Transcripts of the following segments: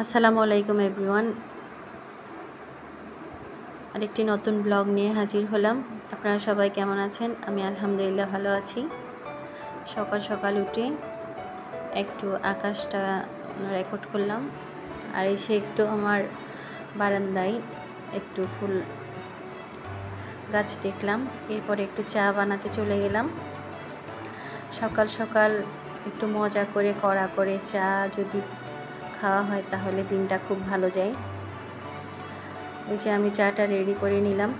আসসালামু আলাইকুম এভরিওয়ান। আরেকটি নতুন ব্লগ নিয়ে হাজির হলাম। আপনারা সবাই কেমন আছেন? আমি আলহামদুলিল্লাহ ভালো আছি। সকাল সকাল উঠে একটু আকাশটা রেকর্ড করলাম, আর এসে একটু আমার বারান্দায় একটু ফুল গাছ দেখলাম। এরপরে একটু চা বানাতে চলে গেলাম। সকাল সকাল একটু মজা করে কড়া করে চা যদি খাওয়া হয় তাহলে দিনটা খুব ভালো যায়। এই যে আমি চাটা রেডি করে নিলাম।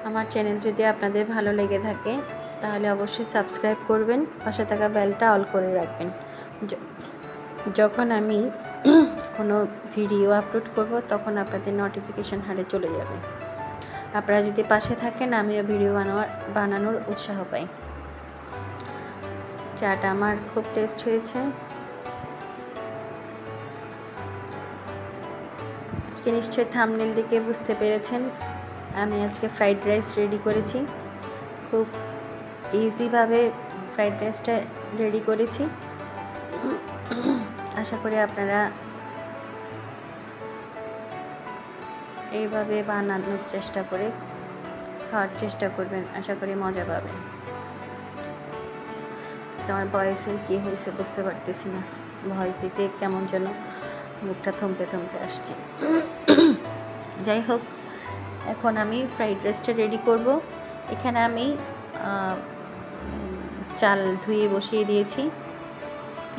আমার চ্যানেল যদি আপনাদের ভালো লেগে থাকে তাহলে অবশ্যই সাবস্ক্রাইব করবেন, পাশে থাকা বেলটা অল করে রাখবেন। যখন আমি কোনো ভিডিও আপলোড করব তখন আপনাদের নোটিফিকেশন হারে চলে যাবে। আপনারা যদি পাশে থাকেন আমিও ভিডিও বানানোর উৎসাহ পাই। চাটা আমার খুব টেস্ট হয়েছে। আজকে নিশ্চয়ই থাম্বনেল দেখে বুঝতে পেরেছেন আমি আজকে ফ্রাইড রাইস রেডি করেছি। খুব ইজিভাবে ফ্রাইড রাইসটা রেডি করেছি। আশা করি আপনারা এইভাবে বানানোর চেষ্টা করে খাওয়ার চেষ্টা করবেন, আশা করি মজা পাবেন। আজকে আমার ভয়েসের কী হয়েছে বুঝতে পারতেছি না, ভয়েস দিতে কেমন যেন মুখটা থমকে থমকে আসছে। যাই হোক, এখন আমি ফ্রাইড রাইসটা রেডি করব। এখানে আমি চাল ধুয়ে বসিয়ে দিয়েছি।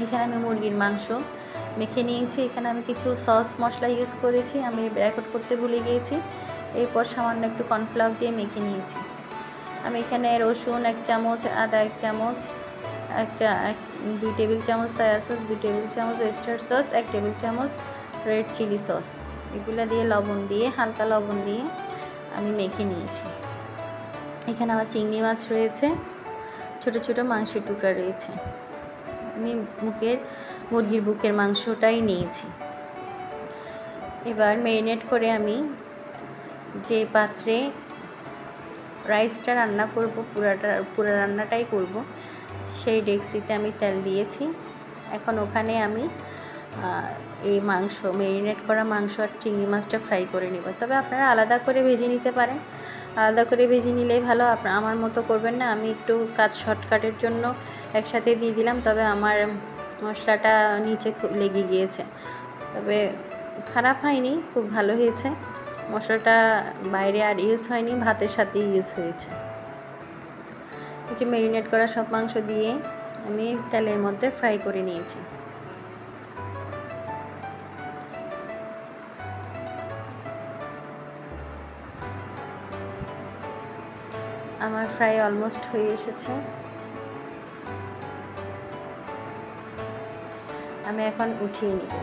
এখানে আমি মুরগির মাংস মেখে নিয়েছি। এখানে আমি কিছু সস মশলা ইউজ করেছি, আমি রেকর্ড করতে ভুলে গিয়েছি। এরপর সামান্য একটু কর্নফ্লাওয়ার দিয়ে মেখে নিয়েছি। আমি এখানে রসুন 1 চামচ, আদা 1 চামচ, 2 টেবিল চামচ সয়া সস, 2 টেবিল চামচ ওয়েস্টার সস, 1 টেবিল চামচ রেড চিলি সস, এগুলো দিয়ে লবণ দিয়ে হালকা লবণ দিয়ে আমি মেখে নিয়েছি। এখানে আমার চিংড়ি মাছ রয়েছে, ছোট ছোট মাংসের টুকরা রয়েছে। আমি মুরগির বুকের মাংসটাই নিয়েছি। এবার ম্যারিনেট করে আমি যে পাত্রে রাইসটা রান্না করব, পুরো রান্নাটাই করব, সেই ডেকচিতে আমি তেল দিয়েছি। এখন ওখানে আমি এই ম্যারিনেট করা মাংস আর চিংড়ি মাছটা ফ্রাই করে নেব। তবে আপনারা আলাদা করে ভেজে নিতে পারেন, আলাদা করে ভেজে নিলেই ভালো। আমার মতো করবেন না। আমি একটু কাজ শর্টকাটের জন্য একসাথে দিয়ে দিলাম, তবে আমার মশলাটা নিচে লেগে গিয়েছে। তবে খারাপ হয়নি, খুব ভালো হয়েছে। মশলাটা বাইরে আর ইউজ হয়নি, ভাতের সাথে ইউজ হয়েছে। এই যে ম্যারিনেট করা সব মাংস দিয়ে আমি তেলের মধ্যে ফ্রাই করে নিয়েছি। আমার ফ্রাই অলমোস্ট হয়ে এসেছে। আমি এখন উঠিয়ে নিব।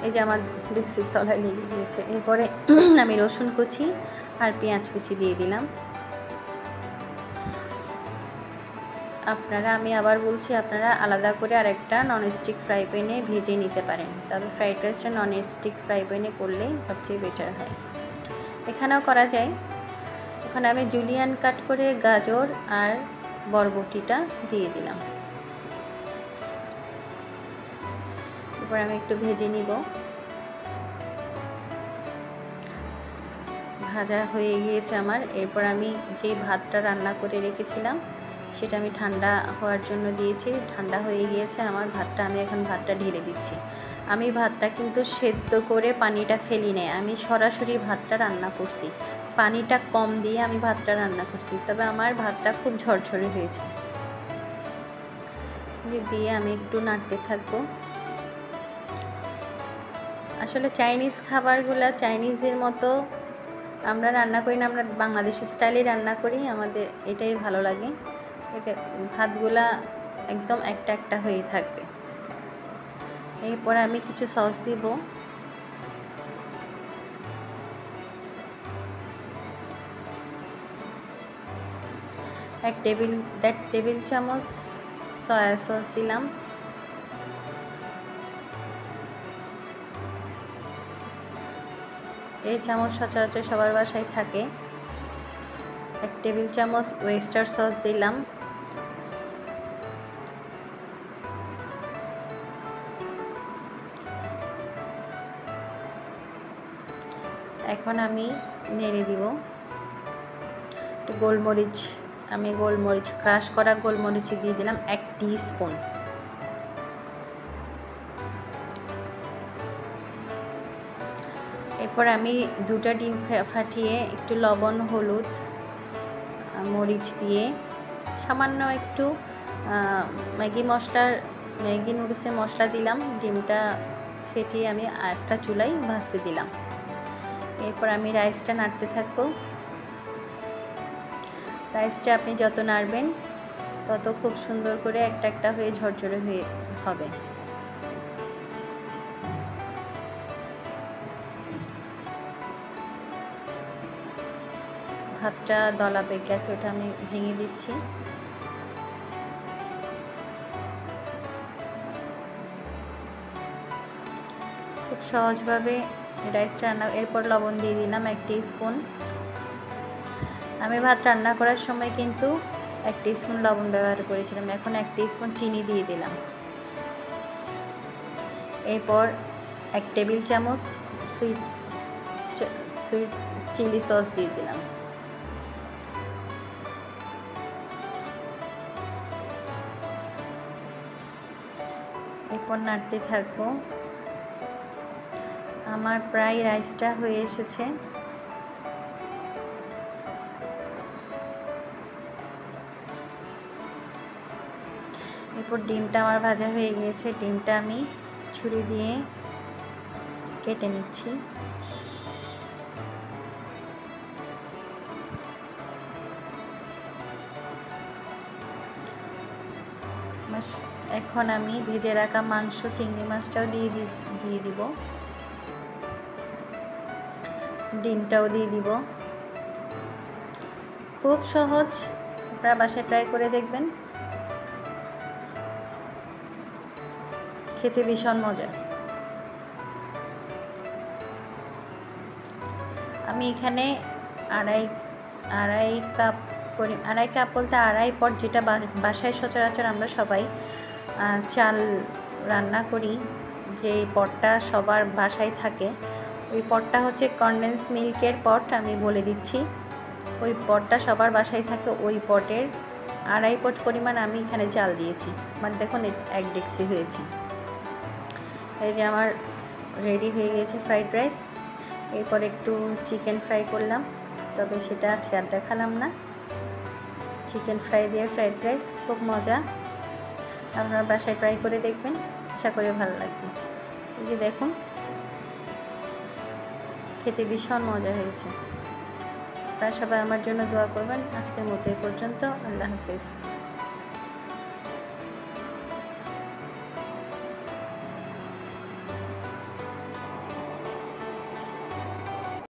এই যে আমার ডেকচির তলায় লেগে গিয়েছে। এরপরে আমি রসুন কুচি আর পেঁয়াজ কুচি দিয়ে দিলাম। আমি আবার বলছি, আপনারা আলাদা করে আরেকটা ননস্টিক ফ্রাই প্যানে ভেজে নিতে পারেন, তবে ফ্রাইড রাইসটা ননস্টিক ফ্রাই প্যানে করলে সবচেয়ে বেটার হয়। এখানেও করা যায়। এখন আমি জুলিয়ান কাট করে গাজর আর বরবটিটা দিয়ে দিলাম। এরপর আমি একটু ভেজে নিব। ভাজা হয়ে গিয়েছে আমার। এরপর আমি যে ভাতটা রান্না করে রেখেছিলাম সেটা আমি ঠান্ডা হওয়ার জন্য দিয়েছি। ঠান্ডা হয়ে গিয়েছে আমার ভাতটা। আমি এখন ভাতটা ঢেলে দিচ্ছি। আমি ভাতটা কিন্তু সেদ্ধ করে পানিটা ফেলি নাই, আমি সরাসরি ভাতটা রান্না করছি। পানিটা কম দিয়ে আমি ভাতটা রান্না করছি, তবে আমার ভাতটা খুব ঝরঝরে হয়েছে। দিয়ে আমি একটু নাড়তে থাকবো। আসলে চাইনিজ খাবারগুলো চাইনিজের মতো আমরা রান্না করি না, আমরা বাংলাদেশি স্টাইলে রান্না করি, আমাদের এটাই ভালো লাগে। ভাতগুলা একদম একটা একটা হয়ে থাকবে। এরপর আমি কিছু সস দিব। 1 টেবিল চামচ সয়া সস দিলাম। এই চামচ সচরাচর সবার বাসায় থাকে। 1 টেবিল চামচ ওয়েস্টার সস দিলাম। এখন আমি নেড়ে দিব। গোলমরিচ, আমি গোলমরিচ ক্রাশ করা গোলমরিচ দিয়ে দিলাম 1 টিস্পুন। এরপর আমি 2টা ডিম ফাটিয়ে একটু লবণ, হলুদ, মরিচ দিয়ে সামান্য একটু ম্যাগি নুডলসের মশলা দিলাম। ডিমটা ফেটিয়ে আমি আরেকটা চুলায় ভাজতে দিলাম। এরপর আমি রাইসটা নাড়তে থাকবো। রাইসটা আপনি যত নাড়বেন তত খুব সুন্দর করে একটা একটা হয়ে ঝরঝরে হয়ে হবে। ভাতটা দলা পেকে গেছে, ওটা আমি ভেঙে দিচ্ছি। খুব সহজভাবে রাইসটা রান্না। এরপর লবণ দিয়ে দিলাম 1 টিস্পুন। আমি ভাত রান্না করার সময় কিন্তু 1 টিস্পুন লবণ ব্যবহার করেছিলাম, এখন 1 টিস্পুন চিনি দিয়ে দিলাম। এরপর 1 টেবিল চামচ সুইট চিলি সস দিয়ে দিলাম। এরপর নাড়তে থাকবো। আমার প্রায় রাইসটা হয়ে এসেছে। এরপর ডিমটা আমার ভাজা হয়ে গিয়েছে, ডিমটা আমি ছুরি দিয়ে কেটে নিচ্ছি। এখন আমি ভেজে রাখা মাংস, চিংড়ি মাছটাও দিয়ে দিব, ডিমটাও দিয়ে দিব। খুব সহজ, আপনারা বাসায় ট্রাই করে দেখবেন, খেতে ভীষণ মজা। আমি এখানে আড়াই কাপ বলতে আড়াই পট, যেটা বাসায় সচরাচর আমরা সবাই চাল রান্না করি, যে পটটা সবার বাসায় থাকে, ওই পটটা হচ্ছে কনডেন্স মিল্কের পট। আমি বলে দিচ্ছি, ওই পটটা সবার বাসায় থাকে। ওই পটের আড়াই পট পরিমাণ আমি এখানে চাল দিয়েছি। মানে দেখুন 1 ডেক্সি হয়েছে। এই যে আমার রেডি হয়ে গেছে ফ্রাইড রাইস। এরপর একটু চিকেন ফ্রাই করলাম, তবে সেটা আজকে আর দেখালাম না। চিকেন ফ্রাই দিয়ে ফ্রাইড রাইস খুব মজা, আপনারা বাসায় ট্রাই করে দেখবেন, আশা করি ভালো লাগবে। এই যে দেখুন, খেতে ভীষণ মজা হয়েছে। আপনারা সবাই আমার জন্য দোয়া করবেন। আজকের মতো এই পর্যন্ত। আল্লাহ হাফেজ।